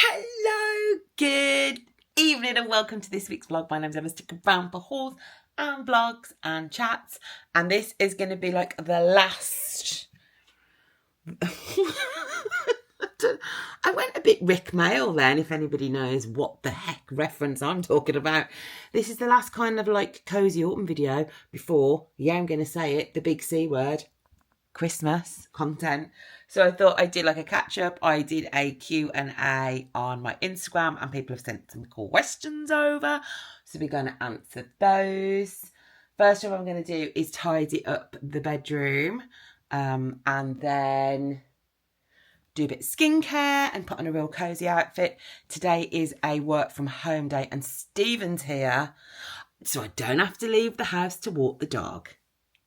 Hello, good evening and welcome to this week's vlog. My name's Emma, stick around for hauls and vlogs and chats, and this is going to be like the last... I went a bit Rick Mail then, if anybody knows what the heck reference I'm talking about. This is the last kind of like cozy autumn video before, yeah, I'm going to say it, the big C word, Christmas content. So I thought I'd do like a catch up. I did a Q&A on my Instagram and people have sent some questions over. So we're going to answer those. First of all, I'm going to do is tidy up the bedroom and then do a bit of skincare and put on a real cozy outfit. Today is a work from home day and Stephen's here, so I don't have to leave the house to walk the dog.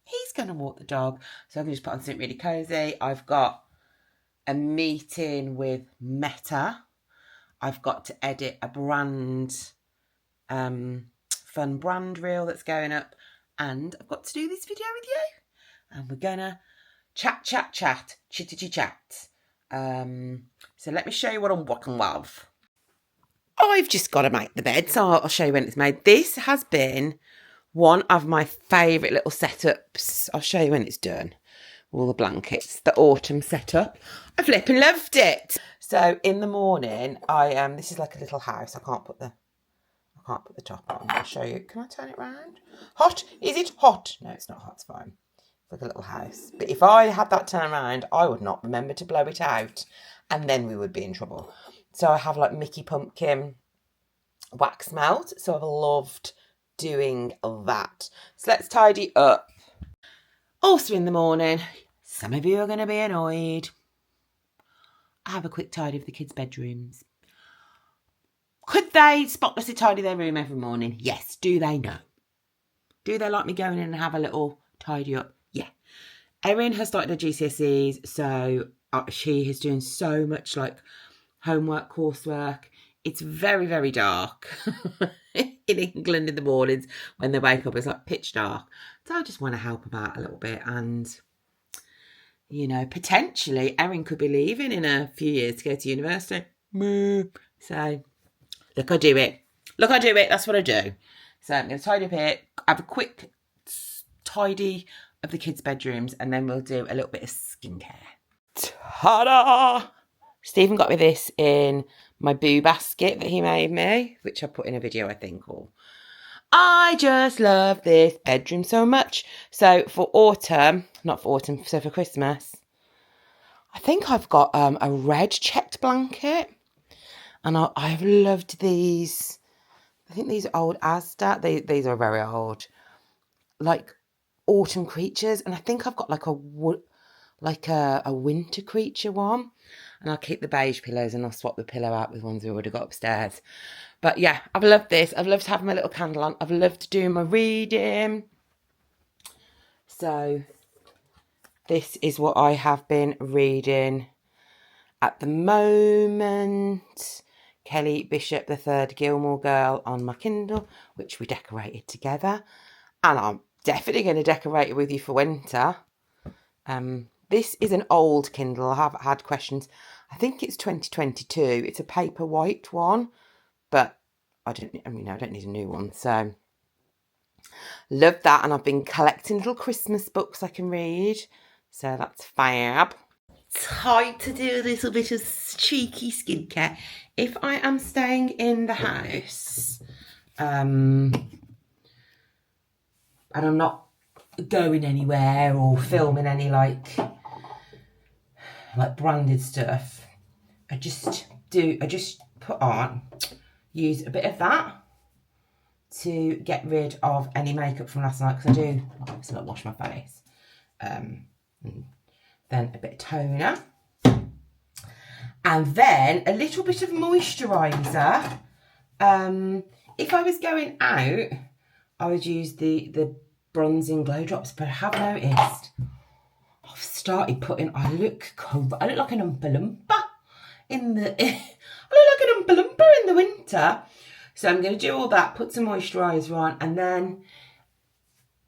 He's going to walk the dog, so I can just put on something really cozy. I've got a meeting with Meta. I've got to edit a brand, fun brand reel that's going up, and I've got to do this video with you. And we're gonna chat, chitty chat. So let me show you what I'm working with. I've just got to make the bed, so I'll show you when it's made. This has been one of my favourite little setups. I'll show you when it's done. All the blankets, the autumn setup. I flipping loved it. So in the morning, this is like a little house. I can't put the top on. I'll show you. Can I turn it round? Hot? Is it hot? No, it's not hot. It's fine. It's like a little house. But if I had that turn around, I would not remember to blow it out, and then we would be in trouble. So I have like Mickey Pumpkin wax melt. So I've loved doing that. So let's tidy up. Also in the morning, some of you are going to be annoyed. I have a quick tidy of the kids' bedrooms. Could they spotlessly tidy their room every morning? Yes. Do they? No. Do they like me going in and have a little tidy up? Yeah. Erin has started her GCSEs, so she is doing so much like homework, coursework. It's very, very dark in England in the mornings when they wake up. It's like pitch dark. So I just want to help them out a little bit. And, you know, potentially Erin could be leaving in a few years to go to university. So, look, I do it. Look, I do it. That's what I do. So I'm going to tidy up here. Have a quick tidy of the kids' bedrooms. And then we'll do a little bit of skincare. Ta-da! Stephen got me this in my boo basket that he made me, which I put in a video, I think. Or I just love this bedroom so much. So for autumn, not for autumn, so for Christmas, I think I've got a red checked blanket. And I've loved these. I think these are old Asda. These are very old. Like autumn creatures. And I think I've got like a winter creature one. And I'll keep the beige pillows and I'll swap the pillow out with ones we already got upstairs. But yeah, I've loved this. I've loved having my little candle on. I've loved doing my reading. So this is what I have been reading at the moment. Kelly Bishop, the Third Gilmore Girl on my Kindle, which we decorated together. And I'm definitely going to decorate it with you for winter. This is an old Kindle. I have had questions. I think it's 2022. It's a paper white one, but I don't need a new one. So love that. And I've been collecting little Christmas books I can read. So that's fab. Time to do a little bit of cheeky skincare. If I am staying in the house, and I'm not going anywhere or filming any like branded stuff, I just use a bit of that to get rid of any makeup from last night, because I do obviously not wash my face. And then a bit of toner, and then a little bit of moisturiser. If I was going out, I would use the bronzing glow drops, but I have noticed I've started putting. I look like an Oompa Loompa in the. I look like an Oompa Loompa in the winter. So I'm going to do all that, put some moisturiser on, and then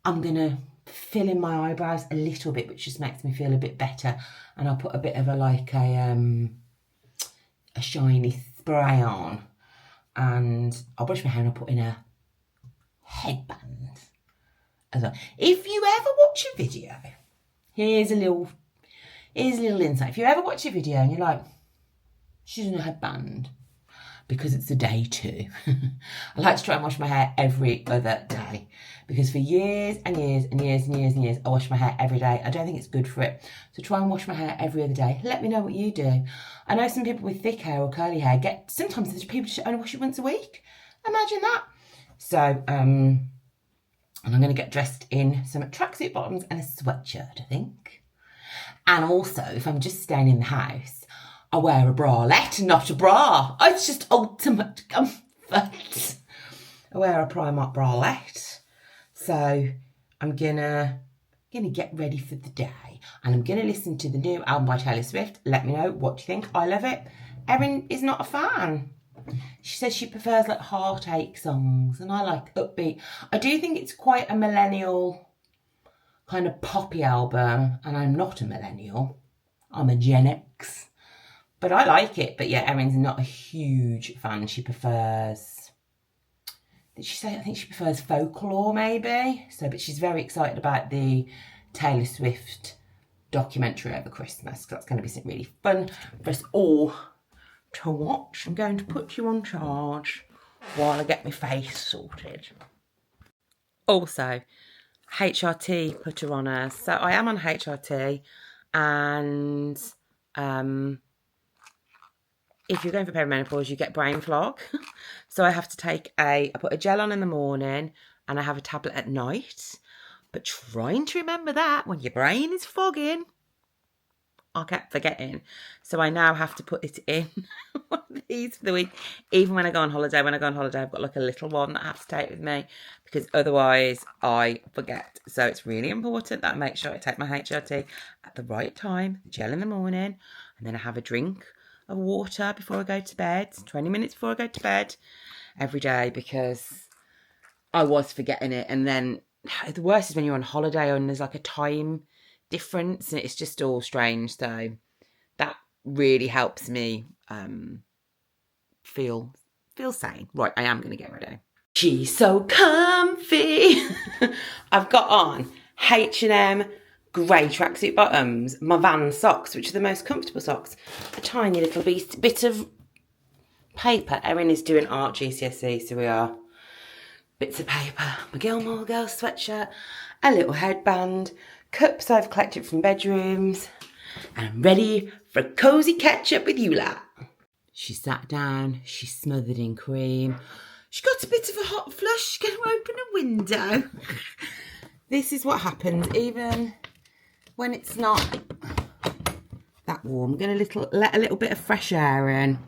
I'm going to fill in my eyebrows a little bit, which just makes me feel a bit better. And I'll put a bit of a shiny spray on, and I'll brush my hair and I'll put in a headband as well. If you ever watch a video, here's a little insight. If you ever watch a video and you're like, she's in a headband, because it's a day too. I like to try and wash my hair every other day, because for years and years and years and years and years, I wash my hair every day. I don't think it's good for it. So try and wash my hair every other day. Let me know what you do. I know some people with thick hair or curly hair sometimes there's people who only wash it once a week. Imagine that. So, and I'm going to get dressed in some tracksuit bottoms and a sweatshirt, I think. And also, if I'm just staying in the house, I wear a bralette, not a bra. It's just ultimate comfort. I wear a Primark bralette. So I'm gonna get ready for the day. And I'm gonna listen to the new album by Taylor Swift. Let me know what you think. I love it. Erin is not a fan. She says she prefers like heartache songs, and I like upbeat. I do think it's quite a millennial kind of poppy album, and I'm not a millennial. I'm a Gen X. But I like it. But yeah, Erin's not a huge fan. She prefers, did she say, I think she prefers folklore maybe. So, but she's very excited about the Taylor Swift documentary over Christmas. That's going to be something really fun for us all to watch. I'm going to put you on charge while I get my face sorted. Also, HRT put her on her. So I am on HRT, and if you're going for perimenopause, you get brain fog. So I have to I put a gel on in the morning and I have a tablet at night. But trying to remember that when your brain is fogging, I kept forgetting. So I now have to put it in one of these for the week. Even when I go on holiday. When I go on holiday, I've got like a little one that I have to take with me, because otherwise I forget. So it's really important that I make sure I take my HRT at the right time, the gel in the morning, and then I have a drink of water before I go to bed, 20 minutes before I go to bed every day, because I was forgetting it. And then the worst is when you're on holiday and there's like a time difference and it's just all strange. So that really helps me feel sane. Right, I am going to get ready. She's so comfy. I've got on H&M grey tracksuit bottoms, my Van socks, which are the most comfortable socks, a tiny little bit of paper. Erin is doing art GCSE, so we are. Bits of paper, my Gilmore Girls sweatshirt, a little headband, cups I've collected from bedrooms, and I'm ready for a cosy catch up with you lot. She sat down, she's smothered in cream. She got a bit of a hot flush, she's going to open a window. This is what happens, even when it's not that warm. I'm going to let a little bit of fresh air in.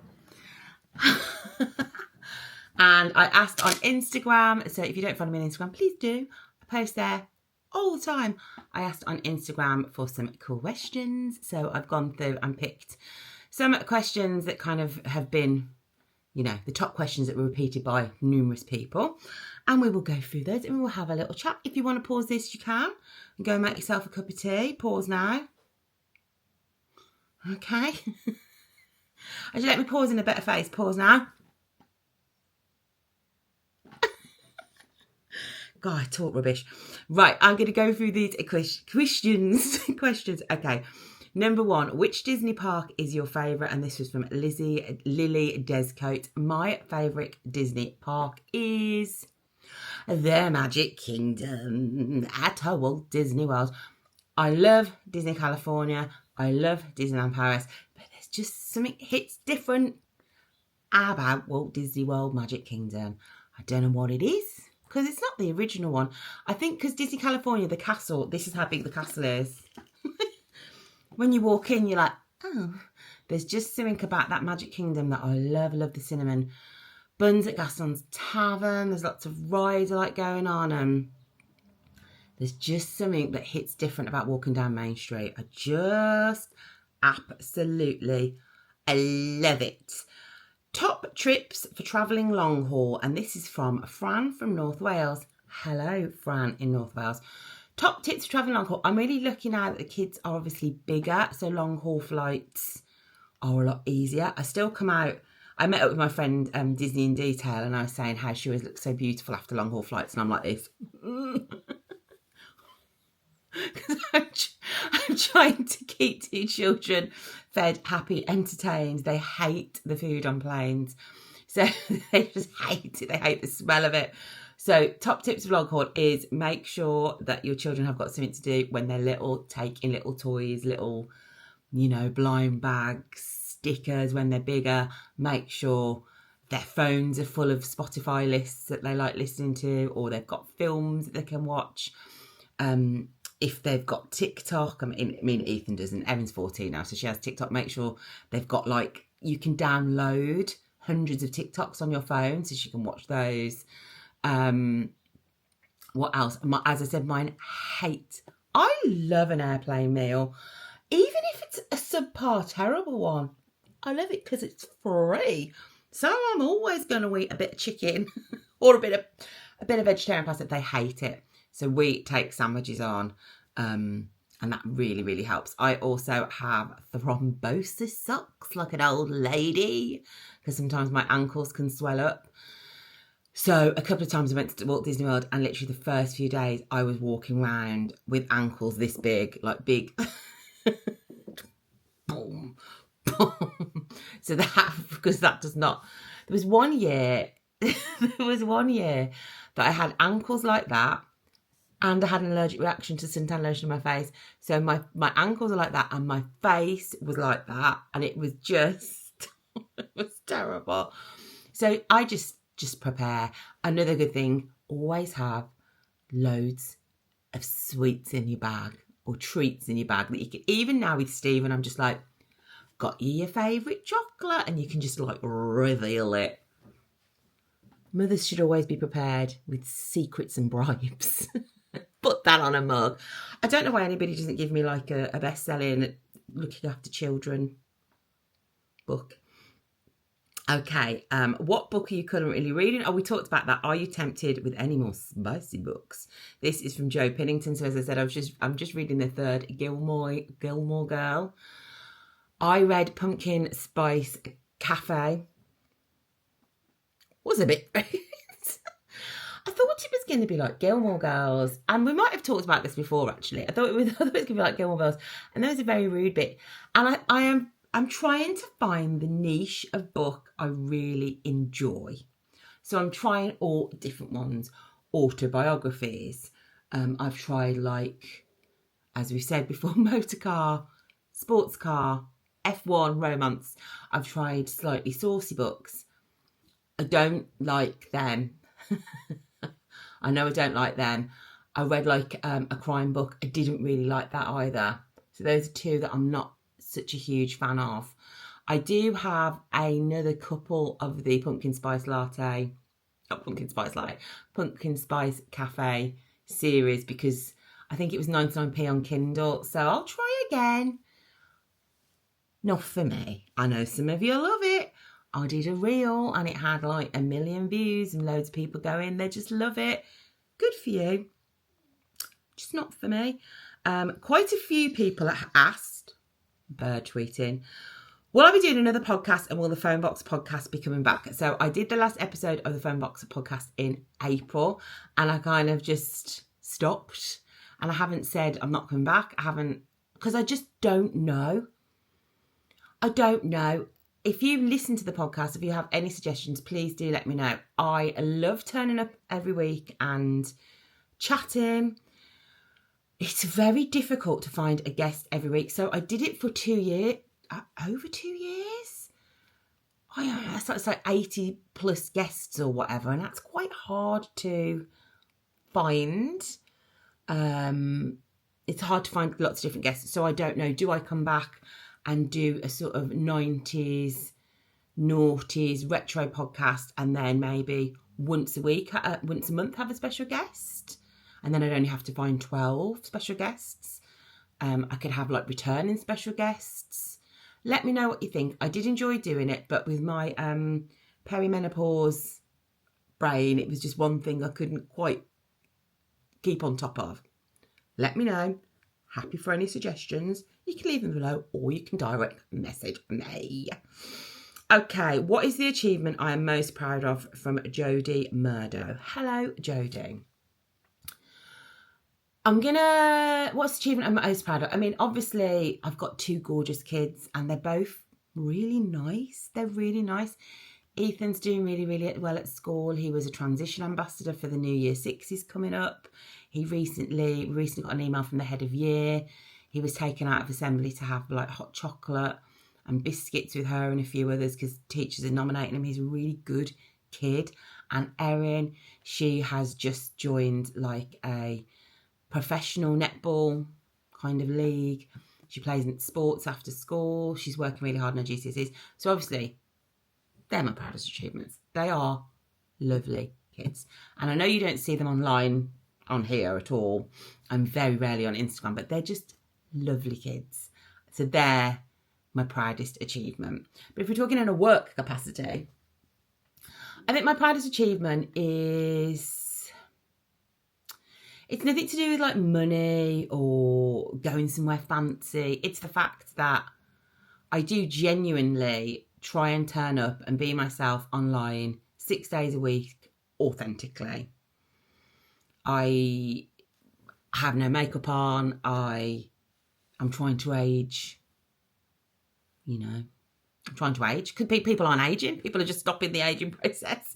And I asked on Instagram, so if you don't follow me on Instagram, please do. I post there all the time. I asked on Instagram for some questions. So I've gone through and picked some questions that kind of have been, you know, the top questions that were repeated by numerous people. And we will go through those and we will have a little chat. If you want to pause this, you can. And go and make yourself a cup of tea. Pause now. Okay. Actually, let me pause in a better face. Pause now. God, I talk rubbish. Right, I'm going to go through these questions. Okay. Number 1, which Disney park is your favourite? And this was from Lily Descote. My favourite Disney park is the Magic Kingdom at Walt Disney World. I love Disney California. I love Disneyland Paris. But there's just something hits different about Walt Disney World Magic Kingdom. I don't know what it is, because it's not the original one. I think because Disney California, the castle, this is how big the castle is. When you walk in, you're like, oh, there's just something about that Magic Kingdom that I love. I love the cinnamon buns at Gaston's Tavern. There's lots of rides I like going on. And there's just something that hits different about walking down Main Street. I just absolutely love it. Top trips for travelling long haul. And this is from Fran from North Wales. Hello, Fran in North Wales. Top tips for travelling long haul. I'm really lucky now that the kids are obviously bigger, so long haul flights are a lot easier. I still come out. I met up with my friend Disney in Detail, and I was saying how she always looks so beautiful after long haul flights, and I'm like this. I'm trying to keep 2 children fed, happy, entertained. They hate the food on planes. So they just hate it. They hate the smell of it. So top tips of long haul is make sure that your children have got something to do when they're little. Take in little toys, little, blind bags, stickers when they're bigger. Make sure their phones are full of Spotify lists that they like listening to, or they've got films that they can watch. If they've got TikTok, I mean, Ethan doesn't. Evan's 14 now, so she has TikTok. Make sure they've got, you can download hundreds of TikToks on your phone so she can watch those. What else? As I said, I love an airplane meal. Even if it's a subpar terrible one, I love it because it's free. So I'm always going to eat a bit of chicken or a bit of vegetarian pasta. They hate it. So we take sandwiches on, and that really, really helps. I also have thrombosis socks like an old lady, because sometimes my ankles can swell up. So a couple of times I went to Walt Disney World, and literally the first few days I was walking around with ankles this big, big. Boom, boom. So because that does not. There was one year that I had ankles like that, and I had an allergic reaction to suntan lotion on my face. So my ankles are like that, and my face was like that, and it was just, it was terrible. So I just prepare. Another good thing, always have loads of sweets in your bag or treats in your bag that you can, even now with Stephen, I'm just like, got you your favourite chocolate, and you can just reveal it. Mothers should always be prepared with secrets and bribes. Put that on a mug. I don't know why anybody doesn't give me a best-selling looking after children book. Okay, what book are you currently reading? Oh, we talked about that. Are you tempted with any more spicy books? This is from Jo Pennington. So as I said, I'm just reading the 3rd Gilmore Girl. I read Pumpkin Spice Cafe. Was a bit. I thought it was going to be like Gilmore Girls, and we might have talked about this before. Actually, I thought it was going to be like Gilmore Girls, and there was a very rude bit. And I'm trying to find the niche of book I really enjoy. So I'm trying all different ones. Autobiographies. I've tried, as we said before, motor car, sports car, F1, romance. I've tried slightly saucy books. I don't like them. I know I don't like them. I read a crime book. I didn't really like that either. So those are 2 that I'm not such a huge fan of. I do have another couple of the Pumpkin Spice Cafe series, because I think it was 99p on Kindle. So I'll try again. Not for me. I know some of you love it. I did a reel and it had 1 million views and loads of people going. They just love it. Good for you. Just not for me. Quite a few people asked, bird tweeting, will I be doing another podcast, and will the Phone Box podcast be coming back? So I did the last episode of the Phone Box podcast in April, and I kind of just stopped, and I haven't said I'm not coming back. I haven't, because I just don't know. I don't know. If you listen to the podcast, if you have any suggestions, please do let me know. I love turning up every week and chatting. It's very difficult to find a guest every week. So I did it for 2 years, over 2 years. I don't know, it's like 80 plus guests or whatever. And that's quite hard to find. It's hard to find lots of different guests. So I don't know, do I come back and do a sort of 90s, noughties, retro podcast, and then maybe once a month have a special guest? And then I'd only have to find 12 special guests. I could have returning special guests. Let me know what you think. I did enjoy doing it, but with my perimenopause brain, it was just one thing I couldn't quite keep on top of. Let me know. Happy for any suggestions. You can leave them below, or you can direct message me. Okay, what is the achievement I am most proud of from Jodie Murdo? Hello, Jodie. What's the achievement I'm most proud of? I mean, obviously, I've got 2 gorgeous kids and they're both really nice. They're really nice. Ethan's doing really, really well at school. He was a transition ambassador for the new Year 6s coming up. He recently got an email from the head of year. He was taken out of assembly to have like hot chocolate and biscuits with her and a few others because teachers are nominating him. He's a really good kid. And Erin, she has just joined like a professional netball kind of league. She plays in sports after school. She's working really hard on her GCSEs. So obviously, they're my proudest achievements. They are lovely kids. And I know you don't see them online on here at all. I'm very rarely on Instagram, but they're just lovely kids. So they're my proudest achievement. But if we're talking in a work capacity, I think my proudest achievement is, it's nothing to do with like money or going somewhere fancy. It's the fact that I do genuinely try and turn up and be myself online 6 days a week authentically. I have no makeup on. I'm trying to age, you know, I'm trying to age. Could be people aren't aging. People are just stopping the aging process.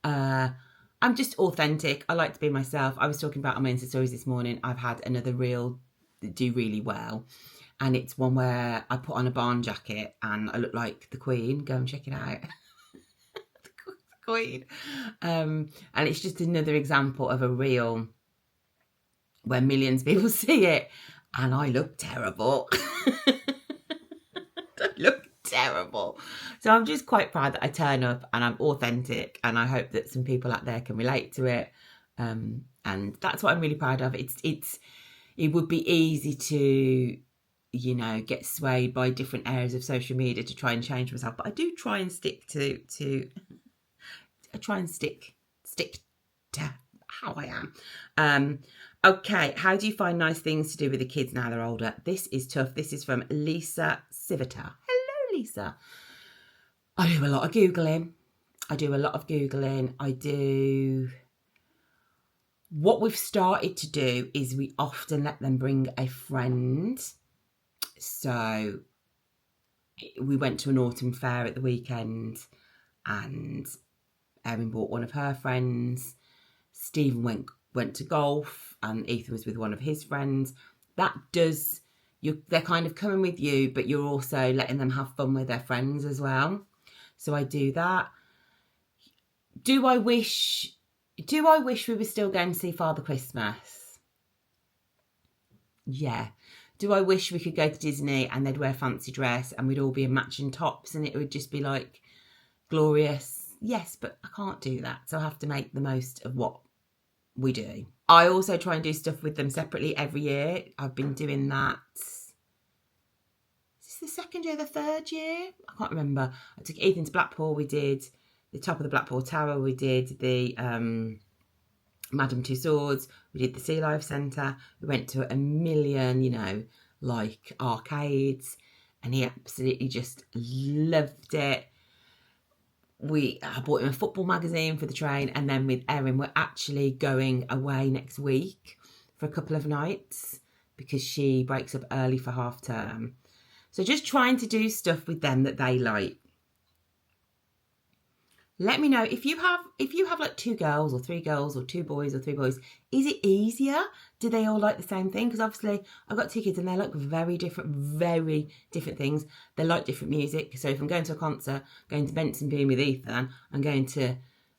I'm just authentic. I like to be myself. I was talking about on my Insta stories this morning. I've had another reel do really well. And it's one where I put on a barn jacket and I look like the Queen. Go and check it out. The Queen. And it's just another example of a reel where millions of people see it and I look terrible. I look terrible. So I'm just quite proud that I turn up and I'm authentic, and I hope that some people out there can relate to it. And that's what I'm really proud of. It would be easy to, you know, get swayed by different areas of social media to try and change myself, but I do try and stick to how I am. Okay, how do you find nice things to do with the kids now they're older? This is tough. This is from Lisa Civita. Hello, Lisa. I do a lot of Googling. What we've started to do is we often let them bring a friend. So we went to an autumn fair at the weekend and Erin brought one of her friends. Stephen went to golf and Ethan was with one of his friends. They're kind of coming with you, but you're also letting them have fun with their friends as well. So I do that. Do I wish we were still going to see Father Christmas? Yeah. Do I wish we could go to Disney and they'd wear a fancy dress and we'd all be in matching tops and it would just be like glorious? Yes, but I can't do that. So I have to make the most of what we do. I also try and do stuff with them separately every year. I've been doing that. Is this the second year, the third year? I can't remember. I took Ethan to Blackpool. We did the top of the Blackpool Tower. We did the Madame Tussauds. We did the Sea Life Centre. We went to a million, you know, like arcades, and he absolutely just loved it. I bought him a football magazine for the train, and then with Erin, we're actually going away next week for a couple of nights because she breaks up early for half term. So just trying to do stuff with them that they like. Let me know if you have like 2 girls or 3 girls or 2 boys or 3 boys. Is it easier? Do they all like the same thing? Because obviously I've got 2 kids and they like very different things. They like different music. So if I'm going to a concert, going to Benson Bean with Ethan, I'm going to,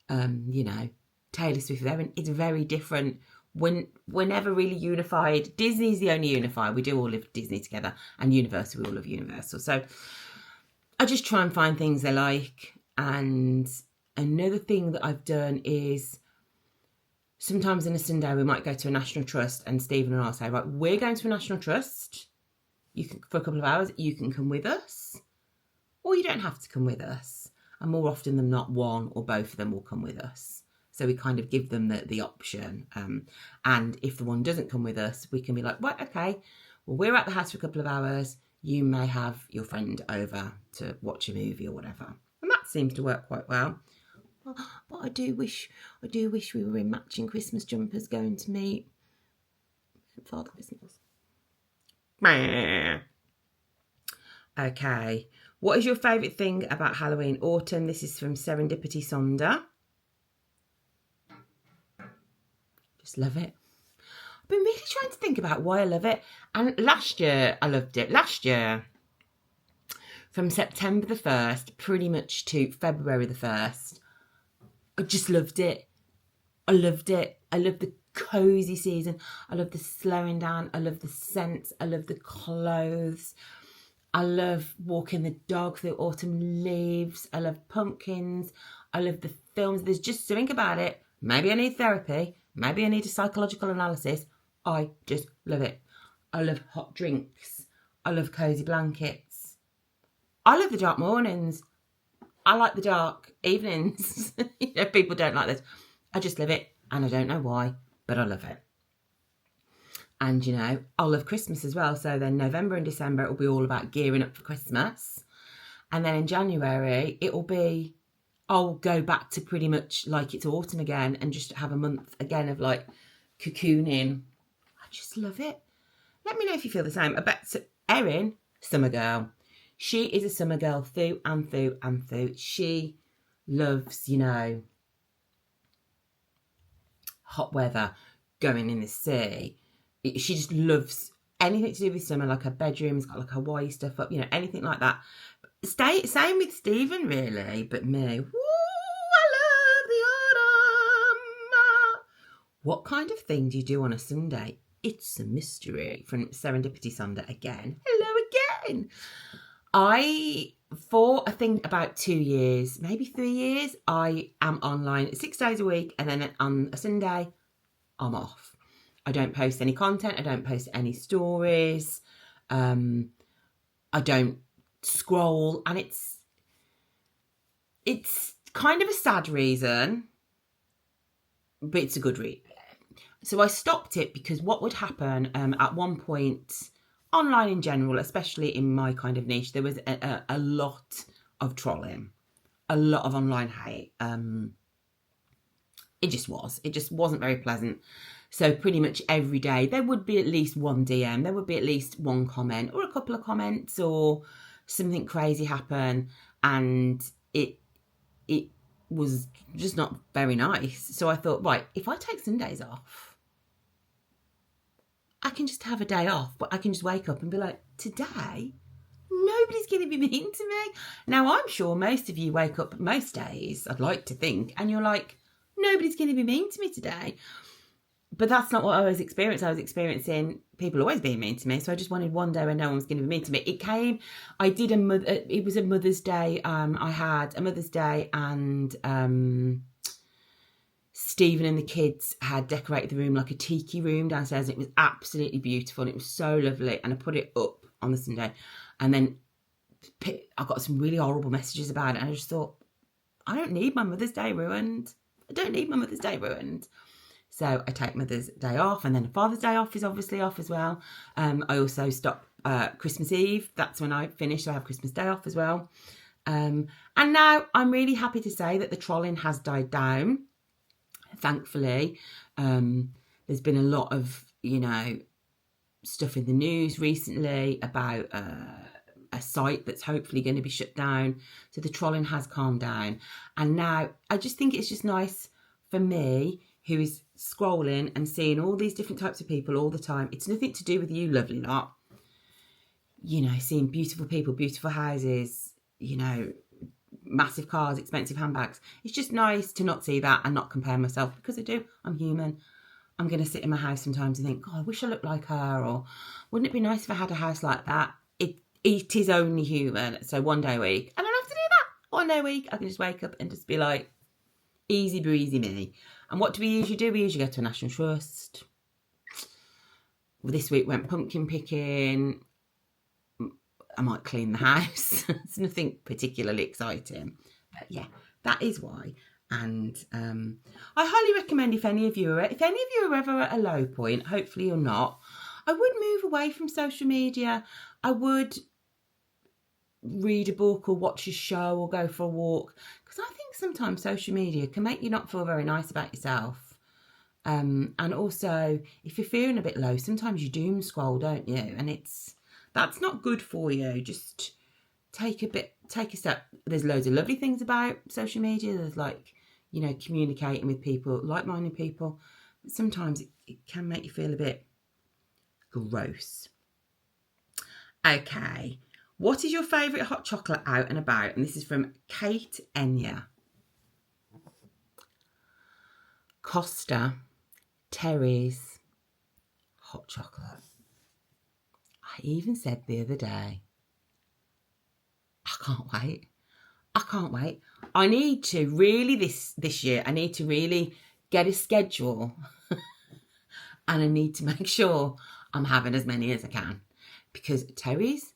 you know, Taylor Swift with Erin. It's very different. We're never really unified. Disney's the only unified. We do all live Disney together, and Universal, we all love Universal. So I just try and find things they like. And another thing that I've done is sometimes in a Sunday we might go to a National Trust, and Stephen and I'll say, right, we're going to a National Trust. You can, for a couple of hours, you can come with us, or you don't have to come with us. And more often than not, one or both of them will come with us. So we kind of give them the option. And if the one doesn't come with us, we can be like, right, okay, well, we're at the house for a couple of hours. You may have your friend over to watch a movie or whatever. that seems to work quite well. But I do wish we were in matching Christmas jumpers going to meet Father Christmas. Okay. What is your favourite thing about Halloween autumn? This is from Serendipity Sonder. Just love it. I've been really trying to think about why I love it. And last year, I loved it. Last year, from September the 1st, pretty much to February the 1st, I just loved it. I loved it. I love the cosy season. I love the slowing down. I love the scents. I love the clothes. I love walking the dog through autumn leaves. I love pumpkins. I love the films. There's just something about it. Maybe I need therapy. Maybe I need a psychological analysis. I just love it. I love hot drinks. I love cosy blankets. I love the dark mornings. I like the dark evenings. You know, people don't like this. I just love it. And I don't know why, but I love it. And, you know, I love Christmas as well. So then November and December, it will be all about gearing up for Christmas. And then in January, it will be, I'll go back to pretty much like it's autumn again and just have a month again of like cocooning. I just love it. Let me know if you feel the same. I bet Erin, summer girl. She is a summer girl through and through and through. She loves, you know, hot weather, going in the sea. She just loves anything to do with summer, like her bedroom's got like Hawaii stuff up, you know, anything like that. Same with Stephen, really, but me. Woo, I love the autumn. What kind of thing do you do on a Sunday? It's a mystery. From Serendipity Sonder again. Hello again. For I think about 2 years, maybe 3 years, I am online 6 days a week, and then on a Sunday, I'm off. I don't post any content. I don't post any stories. I don't scroll, and it's kind of a sad reason, but it's a good reason. So I stopped it because what would happen at one point, online in general, especially in my kind of niche, there was a lot of trolling, a lot of online hate. It just wasn't very pleasant. So pretty much every day there would be at least one DM, there would be at least one comment or a couple of comments, or something crazy happen, and it was just not very nice. So I thought, right, if I take Sundays off, I can just have a day off, but I can just wake up and be like, today, nobody's going to be mean to me. Now, I'm sure most of you wake up most days, I'd like to think, and you're like, nobody's going to be mean to me today. But that's not what I was experiencing. I was experiencing people always being mean to me. So I just wanted one day when no one was going to be mean to me. It was a Mother's Day. I had a Mother's Day, and Stephen and the kids had decorated the room like a tiki room downstairs. And it was absolutely beautiful, and it was so lovely. And I put it up on the Sunday, and then I got some really horrible messages about it. And I just thought, I don't need my Mother's Day ruined. So I take Mother's Day off, and then Father's Day off is obviously off as well. I also stop Christmas Eve. That's when I finish, so I have Christmas Day off as well. And now I'm really happy to say that the trolling has died down, thankfully. There's been a lot of, you know, stuff in the news recently about a site that's hopefully going to be shut down. So the trolling has calmed down. And now I just think it's just nice for me, who is scrolling and seeing all these different types of people all the time. It's nothing to do with you, lovely lot. You know, seeing beautiful people, beautiful houses, you know, massive cars, expensive handbags. It's just nice to not see that and not compare myself, because I do. I'm human. I'm going to sit in my house sometimes and think, God, I wish I looked like her, or wouldn't it be nice if I had a house like that? It is only human. So one day a week, I don't have to do that. One day a week, I can just wake up and just be like, easy breezy me. And what do we usually do? We usually go to a National Trust. Well, this week went pumpkin picking. I might clean the house. It's nothing particularly exciting. But yeah, that is why. And I highly recommend, if any of you are ever at a low point, hopefully you're not, I would move away from social media. I would read a book or watch a show or go for a walk, because I think sometimes social media can make you not feel very nice about yourself. And also, if you're feeling a bit low, sometimes you doom scroll, don't you? And that's not good for you. Just take a step. There's loads of lovely things about social media. There's like, you know, communicating with people, like-minded people. But sometimes it can make you feel a bit gross. Okay. What is your favourite hot chocolate out and about? And this is from Kate Enya. Costa, Terry's, hot chocolate. I even said the other day, I can't wait. I need to really, this year, I need to really get a schedule and I need to make sure I'm having as many as I can, because Terry's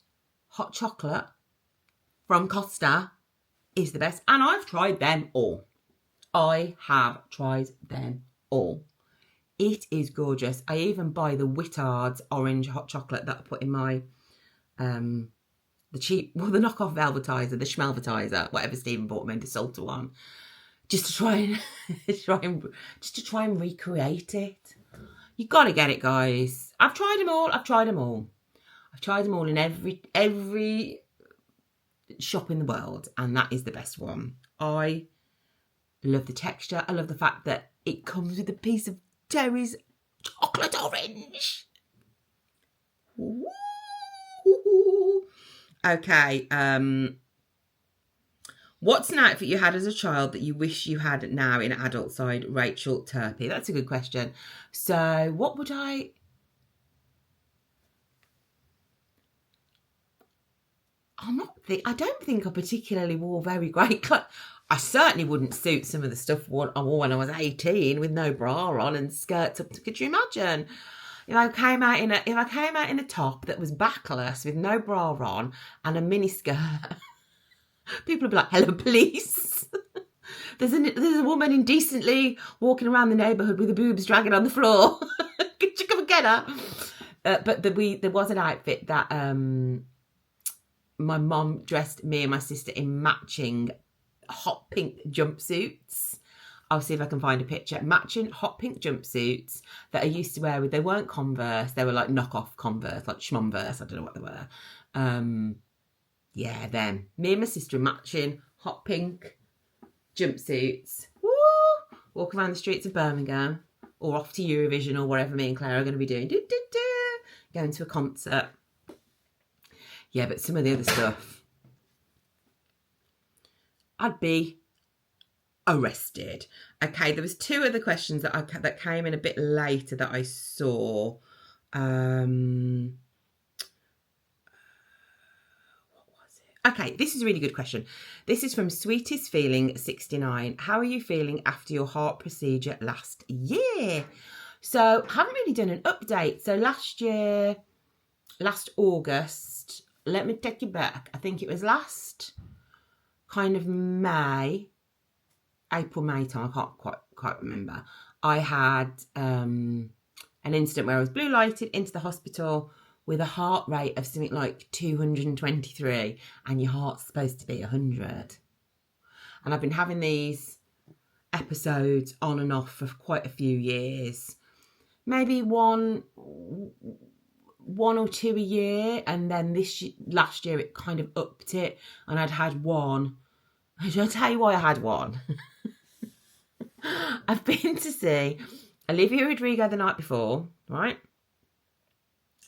hot chocolate from Costa is the best, and I've tried them all. I have tried them all. It is gorgeous. I even buy the Whittards orange hot chocolate that I put in my the knockoff Velvetizer, the Schmelvetizer, whatever Stephen bought me, the salter one, just to try and recreate it. You got to get it, guys. I've tried them all. I've tried them all in every shop in the world, and that is the best one. I love the texture. I love the fact that it comes with a piece of Terry's chocolate orange. Ooh. Okay. What's an outfit you had as a child that you wish you had now in adult side? Rachel Turpey. That's a good question. So what would I don't think I particularly wore very great clothes. I certainly wouldn't suit some of the stuff I wore when I was 18 with no bra on and skirts up. Could you imagine? If I came out in a top that was backless with no bra on and a mini skirt, people would be like, "Hello, police." There's a woman indecently walking around the neighbourhood with her boobs dragging on the floor. Could you come and get her? But there was an outfit that my mum dressed me and my sister in matching hot pink jumpsuits. I'll see if I can find a picture. Matching hot pink jumpsuits that I used to wear they weren't Converse. They were like knockoff Converse, like Schmomverse. I don't know what they were. Yeah, them. Me and my sister matching hot pink jumpsuits. Woo! Walk around the streets of Birmingham or off to Eurovision or wherever me and Claire are going to be doing. Going to a concert. Yeah, but some of the other stuff, I'd be arrested. Okay, there was two other questions that came in a bit later that I saw. What was it? Okay, this is a really good question. This is from Sweetest Feeling 69. How are you feeling after your heart procedure last year? So I haven't really done an update. So last August, let me take you back. I think it was last kind of April, May time. I can't quite remember. I had an incident where I was blue lighted into the hospital with a heart rate of something like 223, and your heart's supposed to be 100. And I've been having these episodes on and off for quite a few years, maybe one or two a year, and then last year it kind of upped it, and I'd had one. Shall I tell you why I had one? I've been to see Olivia Rodrigo the night before, right?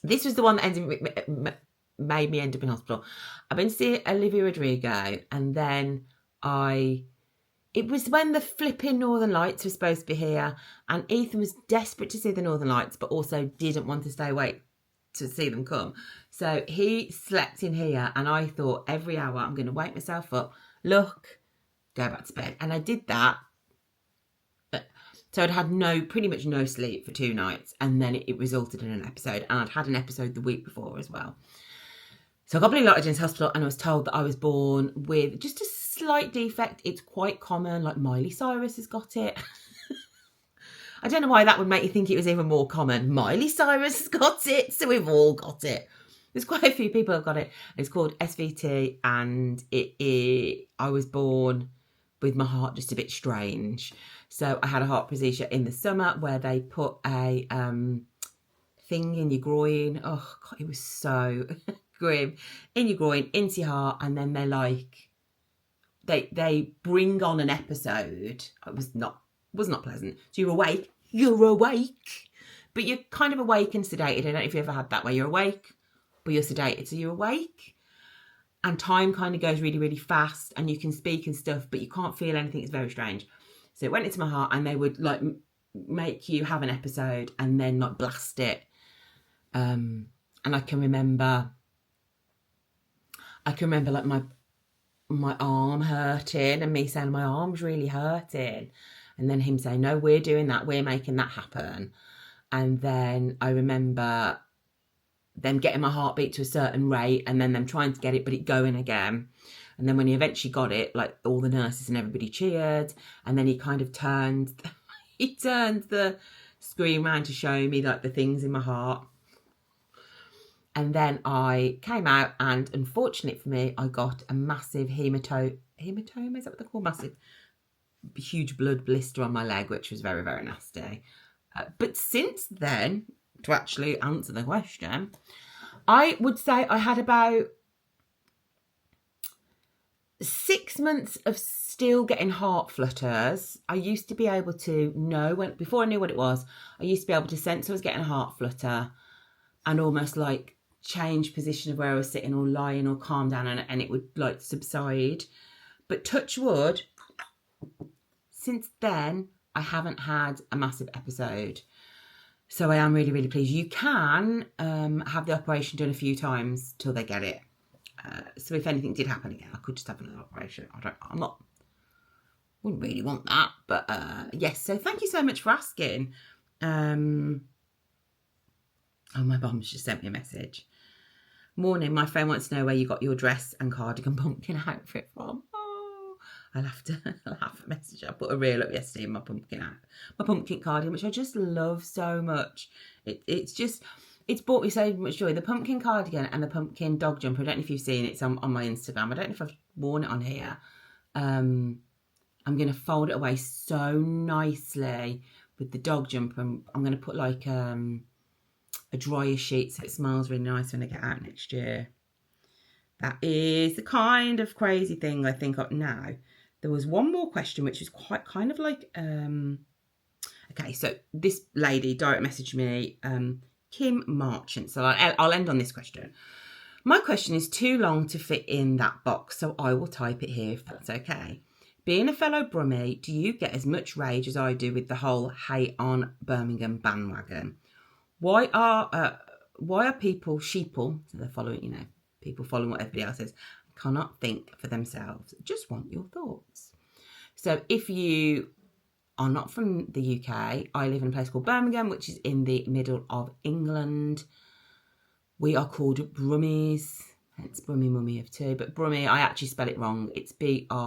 This was the one that made me end up in hospital. I've been to see Olivia Rodrigo, and then it was when the flipping Northern Lights were supposed to be here, and Ethan was desperate to see the Northern Lights, but also didn't want to stay awake to see them come. So he slept in here, and I thought every hour I'm going to wake myself up, look, go back to bed. And I did that. So I'd had pretty much no sleep for 2 nights, and then it resulted in an episode, and I'd had an episode the week before as well. So I got blue lighted into hospital, and I was told that I was born with just a slight defect. It's quite common, like Miley Cyrus has got it. I don't know why that would make you think it was even more common. Miley Cyrus has got it, so we've all got it. There's quite a few people have got it. It's called SVT, and I was born with my heart just a bit strange. So I had a heart procedure in the summer where they put a thing in your groin. Oh God, it was so grim. In your groin, into your heart, and then they're like, they bring on an episode. It was not pleasant. So you're awake, but you're kind of awake and sedated. I don't know if you ever had that where you're awake, but you're sedated. So you're awake, and time kind of goes really, really fast, and you can speak and stuff, but you can't feel anything. It's very strange. So it went into my heart, and they would like make you have an episode and then like blast it. And I can remember like my arm hurting, and me saying my arm's really hurting, and then him saying, no, we're doing that, we're making that happen. And then I remember them getting my heartbeat to a certain rate, and then them trying to get it, but it going again. And then when he eventually got it, like all the nurses and everybody cheered, and then he kind of turned the screen around to show me like the things in my heart. And then I came out, and unfortunately for me, I got a massive hematoma, is that what they're called? Massive, huge blood blister on my leg, which was very, very nasty. But since then, to actually answer the question, I would say I had about 6 months of still getting heart flutters. I used to be able to know, before I knew what it was, I used to be able to sense I was getting a heart flutter and almost like change position of where I was sitting or lying or calm down, and it would like subside. But touch wood, since then I haven't had a massive episode. So I am really, really pleased. You can have the operation done a few times till they get it. So if anything did happen again, I could just have another operation. Wouldn't really want that, but yes. So thank you so much for asking. Oh, my mum's just sent me a message. Morning, my friend wants to know where you got your dress and cardigan pumpkin outfit from. Oh, I'll have to message her. I put a reel up yesterday in my pumpkin cardigan, which I just love so much. It's brought me so much joy. The pumpkin cardigan and the pumpkin dog jumper. I don't know if you've seen it. It's on my Instagram. I don't know if I've worn it on here. I'm going to fold it away so nicely with the dog jumper. I'm going to put like a dryer sheet so it smells really nice when I get out next year. That is the kind of crazy thing I think of now. There was one more question which was quite kind of like okay, so this lady direct messaged me, Kim Marchant. So I'll end on this question. My question is too long to fit in that box, so I will type it here if that's okay. Being a fellow Brummie, do you get as much rage as I do with the whole hate on Birmingham bandwagon? Why are people sheeple? So they're following, people following what everybody else says, cannot think for themselves. Just want your thoughts. So if you are not from the UK, I live in a place called Birmingham, which is in the middle of England. We are called Brummies. It's Brummie Mummy of two, but Brummie, I actually spell it wrong. It's Brummie.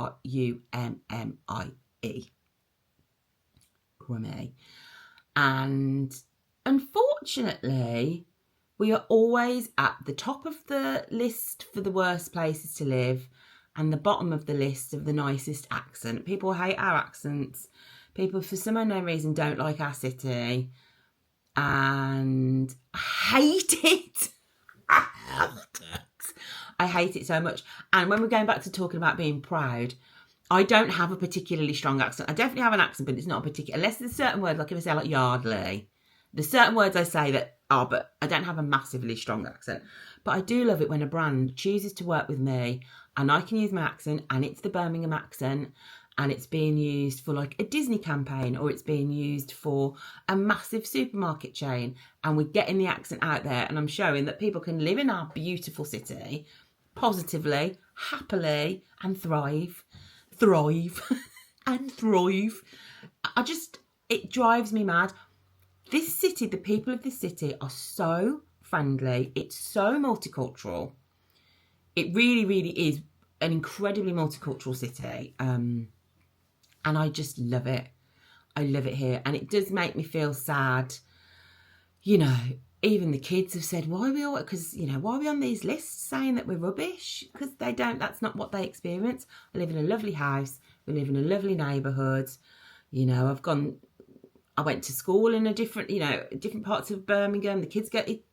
Brummie. And unfortunately, we are always at the top of the list for the worst places to live and the bottom of the list of the nicest accent. People hate our accents. People, for some unknown reason, don't like our city. And I hate it. I hate it so much. And when we're going back to talking about being proud, I don't have a particularly strong accent. I definitely have an accent, but it's not a particular... Unless there's certain words, like if I say like yardley, there's certain words I say that are, but I don't have a massively strong accent. But I do love it when a brand chooses to work with me and I can use my accent and it's the Birmingham accent and it's being used for like a Disney campaign or it's being used for a massive supermarket chain and we're getting the accent out there and I'm showing that people can live in our beautiful city positively, happily and thrive and thrive. It drives me mad. This city, the people of this city are so friendly. It's so multicultural. It really, really is an incredibly multicultural city. And I just love it. I love it here. And it does make me feel sad, even the kids have said, why are we all, because, you know, why are we on these lists saying that we're rubbish? Because they don't, that's not what they experience. I live in a lovely house. We live in a lovely neighbourhood. You know, I went to school in a different, you know, different parts of Birmingham. The kids get it.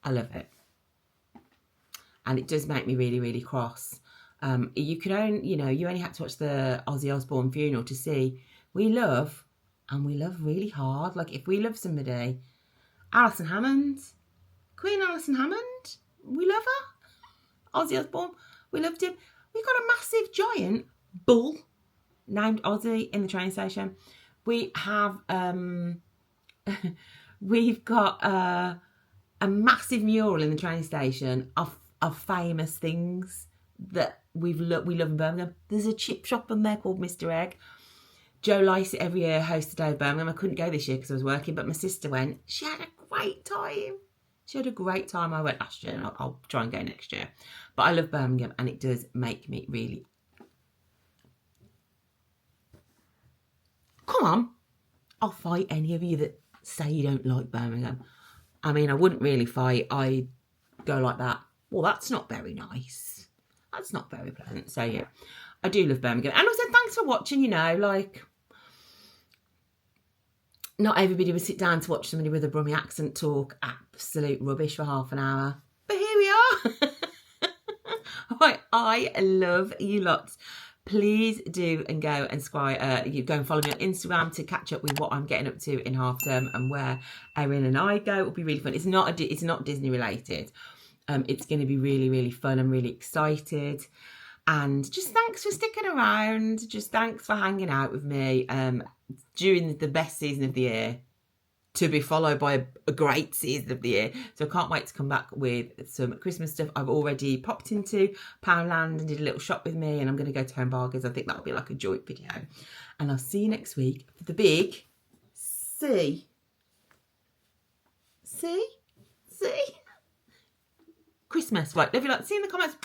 I love it. And it does make me really, really cross. You can only, you know, you only had to watch the Ozzy Osbourne funeral to see we love, and we love really hard. Like, if we love somebody, Alison Hammond, Queen Alison Hammond, we love her. Ozzy Osbourne, we loved him. We got a massive giant bull named Ozzy in the train station. We have, we've got a massive mural in the train station of famous things that we love in Birmingham. There's a chip shop in there called Mr. Egg. Joe Lacey every year hosts a day of Birmingham. I couldn't go this year because I was working, but my sister went. She had a great time. She had a great time. I went last year, and I'll try and go next year. But I love Birmingham, and it does make me really... Come on. I'll fight any of you that say you don't like Birmingham. I mean, I wouldn't really fight. I'd go like that. Well, that's not very nice. That's not very pleasant. So, yeah, I do love Birmingham. And also, thanks for watching, you know, like... Not everybody would sit down to watch somebody with a Brummie accent talk absolute rubbish for half an hour. But here we are. Right, I love you lots. Please do and go and you go and follow me on Instagram to catch up with what I'm getting up to in half term and where Erin and I go. It'll be really fun. It's not Disney related. It's going to be really, really fun. I'm really excited. And just thanks for sticking around. Just thanks for hanging out with me during the best season of the year, to be followed by a great season of the year. So I can't wait to come back with some Christmas stuff. I've already popped into Poundland and did a little shop with me, and I'm going to go to Home Bargains. I think that'll be like a joint video. And I'll see you next week for the big C. Christmas. Right, love you lot. See you in the comments.